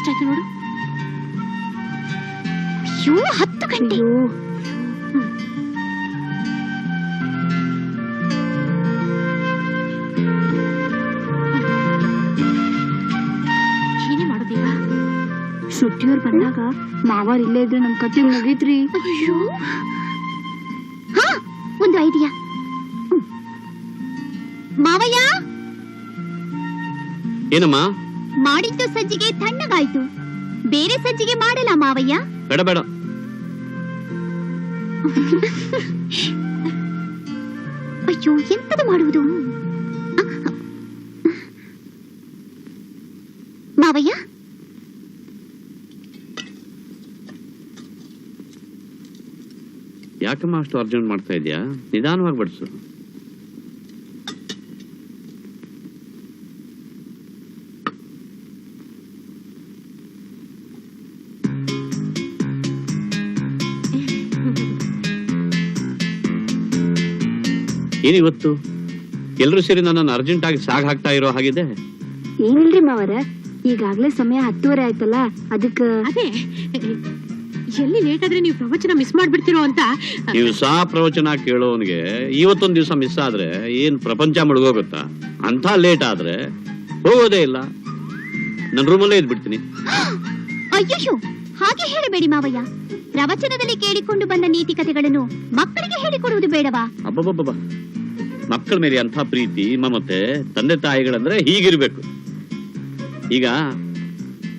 ಎಷ್ಟಾಯ್ತು ನೋಡು. ಅಯ್ಯೋ 10 ಗಂಟೆ. ಏನೇ ಮಾಡೋದೀಗ? ಶುಟ್ಟಿಯವ್ರು ಬಂದಾಗ ಮಾವಾರ್ ಇಲ್ಲೇ ಇದ್ರೆ ನಮ್ ಕತೆ ಮುಗೀತ್ರಿ. ಅಯ್ಯೋ, ಹಾ ಒಂದು ಐಡಿಯಾ. ಮಾವಯ್ಯ, ಏನಮ್ಮ? ಮಾಡಿದ್ದು ಸಜ್ಜಿಗೆ ತಣ್ಣಗಾಯ್ತು, ಬೇರೆ ಸಜ್ಜಿಗೆ ಮಾಡಲ್ಲ ಮಾವಯ್ಯ? ಬೇಡ ಬೇಡ. ಅಯ್ಯೋ, ಎಂತದು ಮಾಡುವುದು ಮಾವಯ್ಯ? ಯಾಕಮ್ಮ ಅಷ್ಟು ಅರ್ಜೆಂಟ್ ಮಾಡ್ತಾ ಇದೀಯಾ? ನಿಧಾನವಾಗಿ ಬಡಿಸು. ಏನಿವತ್ತು ಎಲ್ರು ಸೇರಿ ನನ್ನನ್ನು ಅರ್ಜೆಂಟ್ ಆಗಿ ಸಾಗ್ ಹಾಕ್ತಾ ಇರೋ ಹಾಗಿದೆ. ಏನಿಲ್ರಿ ಮಾವರ, ಈಗಾಗ್ಲೇ ಸಮಯ 10:30 ಆಯ್ತಲ್ಲ, ಅದಕ್ಕ. ಅದೇ ಎಲ್ಲಿ ಲೇಟ್ ಆದ್ರೆ ನೀವು ಪ್ರವಚನ ಮಿಸ್ ಮಾಡ್ಬಿಡ್ತಿರೋ ಅಂತ. ದಿವಸ ಪ್ರವಚನ ಕೇಳೋನ್ಗೆ ಇವತ್ತೊಂದ್ ದಿವಸ ಮಿಸ್ ಆದ್ರೆ ಏನ್ ಪ್ರಪಂಚ ಮುಳುಗೋಗುತ್ತಾ? ಅಂತ ಲೇಟ್ ಆದ್ರೆ ಹೋಗೋದೇ ಇಲ್ಲ. ನನ್ ರೂಮಲ್ಲೇ ಇದ್ಬಿಡ್ತೀನಿ. ಅಯ್ಯೋ, ಹಾಗೆ ಹೇಳಬೇಡಿ ಮಾವಯ್ಯ. ಪ್ರವಚನದಲ್ಲಿ ಕೇಳಿಕೊಂಡು ಬಂದ ನೀತಿ ಕಥೆಗಳನ್ನು ಮಕ್ಕಳಿಗೆ ಹೇಳಿಕೊಡುವುದು ಬೇಡವಾ? ಅಬ್ಬಬ್ಬಬ್ಬ, ಮಕ್ಕಳ ಮೇಲೆ ಅಂಥ ಪ್ರೀತಿ ಮಮತೆ, ತಂದೆ ತಾಯಿಗಳಂದ್ರೆ ಹೀಗಿರ್ಬೇಕು. ಈಗ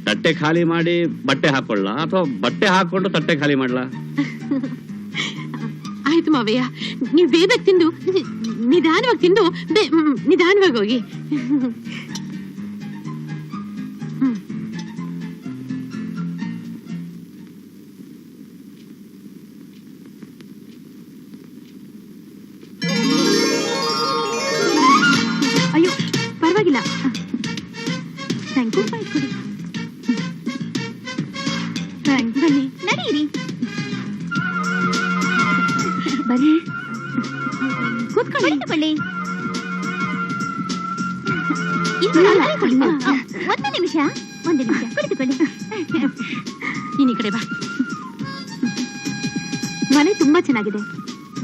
ತಟ್ಟೆ ಖಾಲಿ ಮಾಡಿ ಬಟ್ಟೆ ಹಾಕೊಳ್ಳ, ಅಥವಾ ಬಟ್ಟೆ ಹಾಕೊಂಡು ತಟ್ಟೆ ಖಾಲಿ ಮಾಡ್ಲಾ? ಆಯ್ತು ಮಾವಯ್ಯ, ನೀವು ಬೇಗ ತಿಂದು ನಿಧಾನವಾಗಿ ತಿಂದು ನಿಧಾನವಾಗಿ ಹೋಗಿ. ಅಯ್ಯೋ ಪರವಾಗಿಲ್ಲ, ಥ್ಯಾಂಕ್ ಯು. ಕೊಡಿ, ಬನ್ನಿ, ನಡೀರಿ, ಬನ್ನಿ, ಕೂತ್ಕೊಳ್ಳಿ. ಒಂದು ನಿಮಿಷ ಕುಳಿತುಕೊಳ್ಳಿ. ನೀನ್ ಈ ಕಡೆ ಬಾ. ಮನೆ ತುಂಬಾ ಚೆನ್ನಾಗಿದೆ,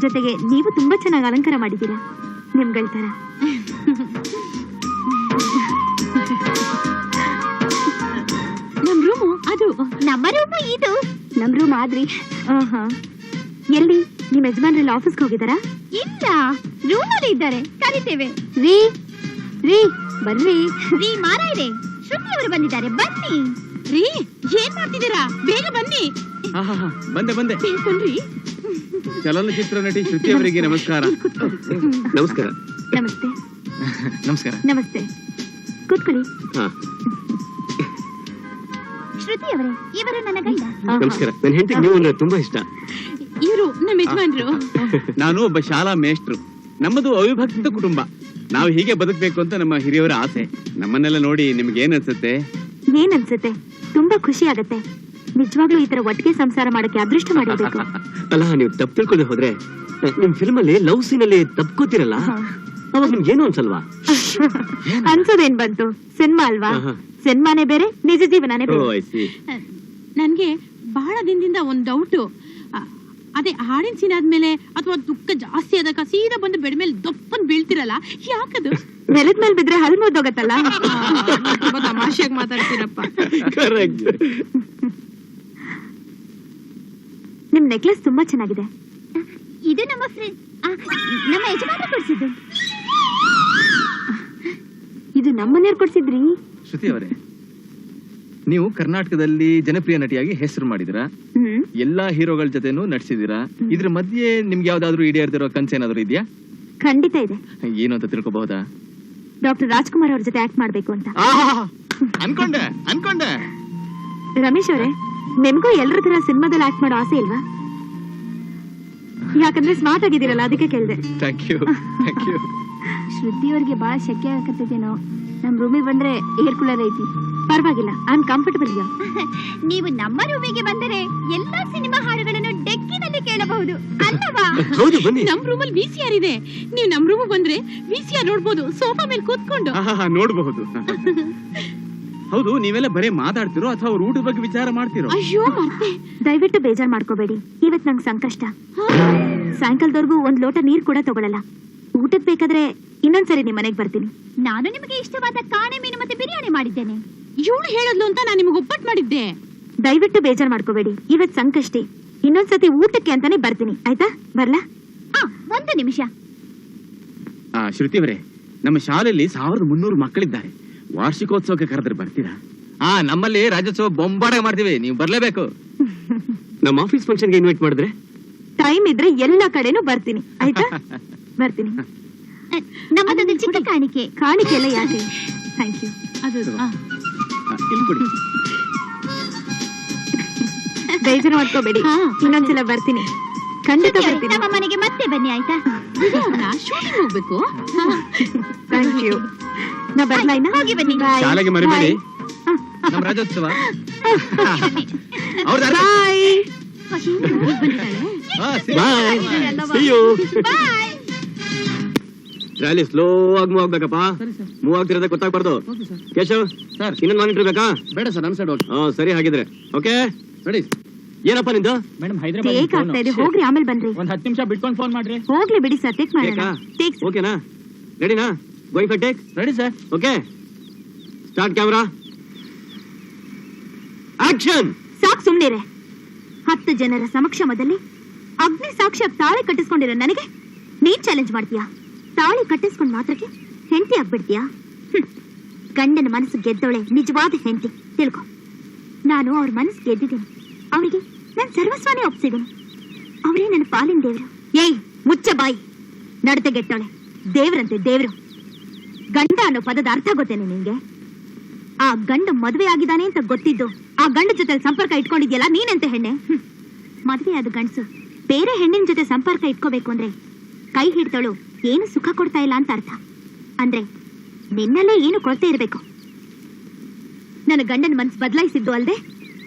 ಜೊತೆಗೆ ನೀವು ತುಂಬಾ ಚೆನ್ನಾಗಿ ಅಲಂಕಾರ ಮಾಡಿದ್ದೀರಾ, ನಿಮ್ಗಳ ತರ. ನಮ್ ರೂಮು ಅದು. ನಮ್ಮ ರೂಮು ಇದು. ನಮ್ ರೂಮ್ ಆದ್ರಿ. ಎಲ್ಲಿ ನಿಮ್ ಯಜಮಾನ್ರೆಲ್ಲ ಆಫೀಸ್ಗೆ ಹೋಗಿದಾರಾ? ಇಲ್ಲ, ರೂಮಲ್ಲಿ ಇದ್ದಾರೆ, ಕರಿತೇವೆ. ರೀ ರೀ ಬರ್ರಿ. ರೀ ಮಾರಾಯ್ರೆ, ಶ್ರುತಿ ಅವರು ಬಂದಿದ್ದಾರೆ, ಬನ್ನಿ. ರೀ ಏನ್ ಮಾಡ್ತಿದ್ದೀರಾ? ಬೇಗ ಬನ್ನಿ. ಬಂದೆ ಬಂದೆ. ತಿಳ್ಕೊಂಡ್ರಿ? ಚಲನಚಿತ್ರ ನಟಿ ಶ್ರುತಿ ಅವರಿಗೆ ನಮಸ್ಕಾರ. ನಮಸ್ಕಾರ. ನಮಸ್ತೆ. ನಮಸ್ಕಾರ. ನಮಸ್ತೆ, ಕೂತ್ಕೊಳ್ಳಿ. ಶ್ರುತಿ ಅವರೇ, ಇವರು ನನ್ನ ಗಂಡ. ನಮಸ್ಕಾರ. ನನ್ನ ಹೆಂಡತಿ ನೀವು ಅಂದ್ರೆ ತುಂಬಾ ಇಷ್ಟ. ಇವರು ನಮ್ಮ ಯಜಮಾನ್ರು. ನಾನು ಒಬ್ಬ ಶಾಲಾ ಮೇಷ್ಟ್ರು. ನಮ್ಮದು ಅವಿಭಕ್ತ ಕುಟುಂಬ. ನಾವು ಹೀಗೆ ಬದುಕಬೇಕು ಅಂತ ನಮ್ಮ ಹಿರಿಯವರ ಆಸೆ. ನಮ್ಮನ್ನೆಲ್ಲ ನೋಡಿ ನಿಮ್ಗೆ ಏನ್ ಅನ್ಸುತ್ತೆ? ಏನ್ ಅನ್ಸುತ್ತೆ? ತುಂಬಾ ಖುಷಿ ಆಗತ್ತೆ. ನಿಜವಾಗ್ಲೂ ಈ ತರ ಒಟ್ಟಿಗೆ ಸಂಸಾರ ಮಾಡಕ್ಕೆ ಅದೃಷ್ಟ ಮಾಡಿರ್ಬೇಕು. ಅಲ್ಲ, ನೀವು ತಪ್ಪು ತಿಳ್ಕೊಳ್ಳದೆ ಹೋದ್ರೆ ನಿಮ್ ಫಿಲ್ಮ್ ಅಲ್ಲಿ ಲವ್ ಸೀನ್ ಅಲ್ಲಿ ತಪ್ಕೋತಿರಲ್ಲ, ಅವಾಗ ನಿಮ್ಗೆ ಏನು ಅನ್ಸಲ್ವಾ? ಅನ್ಸೋದೇನ್ ಬಂತು? ಸಿನಿಮಾ ಅಲ್ವಾ? ಸಿನಿಮಾನೇ ಬೇರೆ, ನಿಜ ಜೀವನನೇ ಬೇರೆ. ನನ್ಗೆ ಬಹಳ ದಿನದಿಂದ ಒಂದ್ ಡೌಟ್. ಅದೇ ಹಾಡಿನ ಸೀನ್ ಆದ್ಮೇಲೆ ಅಥವಾ ದುಃಖ ಜಾಸ್ತಿ ಆದಾಗ ಸೀದಾ ಬಂದು ಬೆಡ ಮೇಲೆ ದಪ್ಪನ್ ಬೀಳ್ತಿರಲ್ಲ, ಯಾಕದು? ನೆಲದ ಮೇಲೆ ಬಿದ್ರೆ ಹಲ್ ಮುರಿದೋಗತ್ತಲ್ಲ. ತಮಾಷೆಯಾಗಿ ಮಾತಾಡ್ತೀರಪ್ಪ. ನಿಮ್ ನೆಕ್ಲೆಸ್ ತುಂಬಾ ಚೆನ್ನಾಗಿದೆ. ಇದು ನಮ್ಮ ಫ್ರೆಂಡ್, ನಮ್ಮ ಯಜಮಾನ ಕೊಡ್ಸಿದ್ದು. ಇದು ನಮ್ಮನೆಯವ್ರು ಕೊಡ್ಸಿದ್ರಿ? ಶ್ರುತಿ ಅವರೇ, ನೀವು ಕರ್ನಾಟಕದಲ್ಲಿ ಜನಪ್ರಿಯ ನಟಿಯಾಗಿ ಹೆಸರು ಮಾಡಿದಿರಾ, ಎಲ್ಲಾ ಹೀರೋಗಳ ಜೊತೆನೂ ನಟಿಸಿದಿರಾ. ಇದ್ರ ಮಧ್ಯೆ ನಿಮ್ಗೆ ಯಾವ್ದಾದ್ರು ಈಡೇರ್ದಿರೋ ಕನ್ಸೇನಾದ್ರು ಇದೆಯಾ? ಖಂಡಿತ ಇದೆ. ಏನು ಅಂತ ತಿಳ್ಕೊಬಹುದಾ? ಡಾಕ್ಟರ್ ರಾಜ್ಕುಮಾರ್ ಅವ್ರ ಜೊತೆ ಆಕ್ಟ್ ಮಾಡ್ಬೇಕು ಅಂತ. ಅನ್ಕೊಂಡೆ. ರಮೇಶ್ ಅವರೇ, ನಿಮ್ಗೂ ಎಲ್ರ ತರ ಸಿನಿಮಾದಲ್ಲಿ ಆಕ್ಟ್ ಮಾಡೋ ಆಸೆ ಇಲ್ವಾ? ಯಾಕಂದ್ರೆ ಸ್ಮಾರ್ಟ್ ಆಗಿದ್ದೀರಲ್ಲ, ಅದಕ್ಕೆ ಕೇಳ್ದೆ. Thank you. ಶ್ರುತಿ ಅವ್ರಿಗೆ ಬಹಳ ಶೆಕೆ ಆಗತ್ತೇನೋ. ನಮ್ ರೂಮಿಗೆ ಬಂದ್ರೆ ಏರ್ ಕೂಲರ್ ಐತಿ, ಪರವಾಗಿಲ್ಲ, ಐ ಆಮ್ ಕಂಫರ್ಟಬಲ್. ನೀವು ನಮ್ಮ ರೂಮಿಗೆ ಬಂದರೆ ಎಲ್ಲಾ ಸಿನಿಮಾ ಹಾಡುಗಳನ್ನು ಡೆಕ್ಕಿನಲ್ಲಿ ಕೇಳಬಹುದು ಅಲ್ಲವಾ? ಹೌದು, ಬನ್ನಿ. ನಮ್ ರೂಮಲ್ಲಿ ವಿಸಿಆರ್ ಇದೆ. ನೀವು ನಮ್ ರೂಮ್ ಬಂದ್ರೆ ವಿಸಿಆರ್ ನೋಡ್ಬೋದು, ಸೋಫಾ ಮೇಲೆ ಕೂತ್ಕೊಂಡು. ನೋಡಬಹುದು. ಹೌದು, ನೀವೆಲ್ಲ ಬರೀ ಮಾತಾಡ್ತಿರೋ ಅಥವಾ ಅವ್ರ ಊಟದ ಬಗ್ಗೆ ವಿಚಾರ ಮಾಡ್ತಿರೋ? ಅಯ್ಯೋ ಮತ್ತೆ ದಯವಿಟ್ಟು ಬೇಜಾರ್ ಮಾಡ್ಕೋಬೇಡಿ, ಇವತ್ ನಂಗೆ ಸಂಕಷ್ಟ. ಸಾಯಂಕಾಲದವರೆಗೂ ಒಂದ್ ಲೋಟ ನೀರ್ ಕೂಡ ತಗೊಳಲ್ಲ. ಊಟಕ್ ಬೇಕಾದ್ರೆ ಇನ್ನೊಂದ್ಸರಿ ನಿಮ್ ಮನೆಗ್ ಬರ್ತೀನಿ. ನಾನು ನಿಮಗೆ ಇಷ್ಟವಾದ ಕಾಣೆ ಮೀನು ಮತ್ತೆ ಬಿರಿಯಾನಿ ಮಾಡಿದ್ದೇನೆ. ಇವಳು ಹೇಳದ್ಲು ಅಂತ ನಾನು ನಿಮಗೆ ಒಪ್ಪಟ್ ಮಾಡಿದ್ದೆ. ದಯವಿಟ್ಟು ಬೇಜಾರ್ ಮಾಡ್ಕೋಬೇಡಿ, ಇವತ್ ಸಂಕಷ್ಟಿ. ಇನ್ನೊಂದ್ಸತಿ ಊಟಕ್ಕೆ ಅಂತಾನೆ ಬರ್ತೀನಿ, ಆಯ್ತಾ? ಬರ್ಲಾ? ಒಂದು ನಿಮಿಷ. ಶ್ರುತಿ ಅವರೇ, ನಮ್ಮ ಶಾಲೆಯಲ್ಲಿ 1300 ಮಕ್ಕಳಿದ್ದಾರೆ. ವಾರ್ಷಿಕೋತ್ಸವಕ್ಕೆ ಕರೆದ್ರೆ ಬರ್ತೀರಾ? ನಮ್ಮಲ್ಲಿ ರಾಜ್ಯೋತ್ಸವ ಬೊಂಬಾಟ ಮಾಡ್ತೀವಿ, ನೀವು ಬರ್ಲೇಬೇಕು. ನಮ್ಮ ಆಫೀಸ್ ಫಂಕ್ಷನ್ಗೆ ಇನ್ವೈಟ್ ಮಾಡಿದ್ರೆ ಟೈಮ್ ಇದ್ರೆ ಎಲ್ಲಾ ಕಡೆನೂ ಬರ್ತೀನಿ, ಆಯ್ತಾ? ಬರ್ತೀನಿ. ನಮ್ಮದೊಂದು ಚಿಕ್ಕ ಕಾಣಿಕೆ. ಕಾಣಿಕೆ ಎಲ್ಲ ಯಾಕೆ? Thank you. ಅದು ಇಲ್ಲಿ ಕೊಡಿ. ಬೇಜಾರು ಮಾಡ್ಕೋಬೇಡಿ, ಇನ್ನೊಂದ್ಸಲ ಬರ್ತೀನಿ, ಖಂಡಿತ ಬರ್ತೀನಿ. ನಮ್ಮ ಮನೆಗೆ ಮತ್ತೆ ಬನ್ನಿ, ಆಯ್ತಾ? ಶೂಟಿಂಗ್ ಹೋಗ್ಬೇಕು. Thank you. ನಾ ಬರ್ಲಾ ಇನ್ನ? ಹೋಗಿ ಬನ್ನಿ. ಶಾಲೆಗೆ ಮರಿಬೇಡಿ. ನಮ್ಮ ರಾಜ್ಯೋತ್ಸವ. ಬಾಯ್. ರ್ಯಾಲಿ ಸ್ಲೋ ಆಗಿ ಮೂವ್ ಆಗ್ಬೇಕಪ್ಪ. ಮೂವ್ ಆಗ್ತಿರೋದೇ ಗೊತ್ತಾಗ್ಬಾರ್ದು. ಕೇಶವ್ ಸರ್. ಇನ್ನೊಂದು ಮಾನಿಟರ್ ಬೇಕಾ? ಬೇಡ ಸರ್, ನಮ್ ಸೈಡ್ ಓಕೆ. ಸರಿ, ಹಾಗಿದ್ರೆ ಓಕೆ. ರೆಡಿ. ಏನಪ್ಪ ನಿಂದು? ಮೇಡಮ್, ಟೇಕ್ ಆಗ್ತಾ ಇದೆ, ಹೋಗ್ರಿ, ಆಮೇಲೆ ಬನ್ರಿ. ಒಂದ್ 10 ನಿಮಿಷ ಬಿಟ್ಕೊಂಡು ಫೋನ್ ಮಾಡ್ರಿ. ಹೋಗ್ಲಿ ಬಿಡಿ ಸರ್, ಟೇಕ್ ಮಾಡೋಣ. ಟೇಕಾ? ಟೇಕ್. ಓಕೆನಾ? ರೆಡಿನಾ? Going for take? Ready sir. Okay, start camera, action. ಸಾಕ್, ಸುಮ್ನಿರೆ. 10 ಜನರ ಸಮಕ್ಷಮದಲ್ಲಿ ಅಗ್ನಿ ಸಾಕ್ಷಿಯಾಗಿ ತಾಳಿ ಕಟ್ಟಿಸ್ಕೊಂಡಿರೋ ನನಗೆ ನೀನ್ ಚಾಲೆಂಜ್ ಮಾಡ್ತೀಯಾ? ತಾಳಿ ಕಟ್ಟಿಸ್ಕೊಂಡ್ ಮಾತ್ರಕ್ಕೆ ಹೆಂಡತಿ ಆಗ್ಬಿಡ್ತೀಯಾ? ಗಂಡನ ಮನಸ್ಸು ಗೆದ್ದವಳೆ ನಿಜವಾದ ಹೆಂಡತಿ ತಿಳ್ಕೊ. ನಾನು ಅವ್ರ ಮನಸ್ಸು ಗೆದ್ದಿದ್ದೀನಿ, ಅವರಿಗೆ ನಾನು ಸರ್ವಸ್ವಾನೇ ಒಪ್ಸಿದ್ದೀನಿ. ಅವರೇ ನನ್ನ ಪಾಲಿನ ದೇವ್ರು. ಏಯ್ ಮುಚ್ಚ ಬಾಯಿ, ನಡತೆ ಗೆಟ್ಟವಳೆ. ದೇವ್ರಂತೆ ದೇವ್ರು. ಗಂಡ ಅನ್ನೋ ಪದದ ಅರ್ಥ ಗೊತ್ತೇನೆ ನಿಂಗೆ? ಆ ಗಂಡ ಮದುವೆ ಆಗಿದ್ದಾನೆ ಅಂತ ಗೊತ್ತಿದ್ದು ಆ ಗಂಡ ಜೊತೆ ಸಂಪರ್ಕ ಇಟ್ಕೊಂಡಿದ್ಯಲ್ಲ ನೀನೆಂತ ಹೆಣ್ಣೆ? ಮದುವೆ ಆದ ಗಂಡಸು ಬೇರೆ ಹೆಣ್ಣಿನ ಜೊತೆ ಸಂಪರ್ಕ ಇಟ್ಕೋಬೇಕು ಅಂದ್ರೆ ಕೈ ಹಿಡ್ತಳು ಏನು ಸುಖ ಕೊಡ್ತಾ ಇಲ್ಲ ಅಂತ ಅರ್ಥ. ಅಂದ್ರೆ ನಿನ್ನಲ್ಲೇ ಏನು ಕೊರತೆ ಇರಬೇಕು. ನನ್ನ ಗಂಡನ ಮನ್ಸು ಬದಲಾಯಿಸಿದ್ದು ಅಲ್ದೆ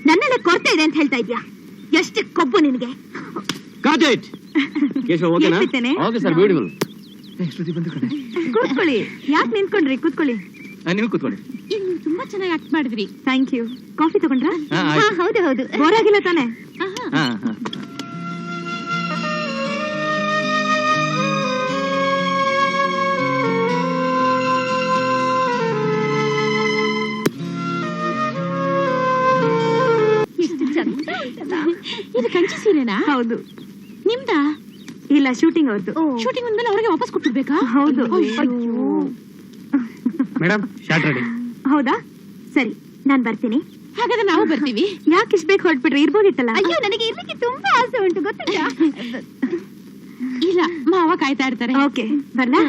ನನ್ನಲ್ಲೇ ಕೊರತೆ ಇದೆ ಅಂತ ಹೇಳ್ತಾ ಇದ್ಯಾ? ಎಷ್ಟು ಕೊಬ್ಬು ನಿನಗೆ! ಕಾಟ್ ಇಟ್. ಕೇಶವ್ ಓಕೆನಾ? Okay sir, beautiful. ಕೂತ್ಕೊಳ್ಳಿ. ಯಾಕೆ ನಿಂತ್ಕೊಂಡ್ರಿ? ಕೂತ್ಕೊಳ್ಳಿ. ನೀವು ಕೂತ್ಕೊಳ್ಳಿ. ಈಗ ನೀವು ತುಂಬಾ ಚೆನ್ನಾಗಿ ಆಕ್ಟ್ ಮಾಡಿದ್ರಿ. Thank you. ಕಾಫಿ ತಗೊಂಡ್ರಾ? ಆಯ್ತು. ಹೌದು ಹೌದು. ಬೋರ್ ಆಗಿಲ್ಲ ತಾನೆ? ಹಾ. ಇದು ಕಂಚಿ ಸೀರೆನಾ? ಹೌದು. ನಿಮ್ದಾ? ಇಲ್ಲ, ಶೂಟಿಂಗ್ ಅವ್ರದ್ದು. ಶೂಟಿಂಗ್ ಬಂದ್ಮೇಲೆ ಅವ್ರಿಗೆ ವಾಪಸ್ ಕೊಟ್ಬಿಡ್ಬೇಕಾ? ಹೌದು. Madam, short ready. ಹೌದಾ? ಸರಿ, ನಾನ್ ಬರ್ತೀನಿ. ಹಾಗಾದ್ರೆ ನಾವು ಬರ್ತೀವಿ. ಯಾಕೆ ಇಷ್ಟ ಬೇಕು ಹೊರಟ್ಬಿಟ್ರಿ? ಇರ್ಬೋದಿತ್ತಲ್ಲ. ಅಯ್ಯೋ, ನನಗೆ ಇರ್ಲಿಕ್ಕೆ ತುಂಬಾ ಆಸೆ ಉಂಟು, ಗೊತ್ತಿಲ್ಲ. ಇಲ್ಲ, ಮಾವ ಕಾಯ್ತಾ ಇರ್ತಾರೆ. ಓಕೆ, ಬರ್ಲಾ?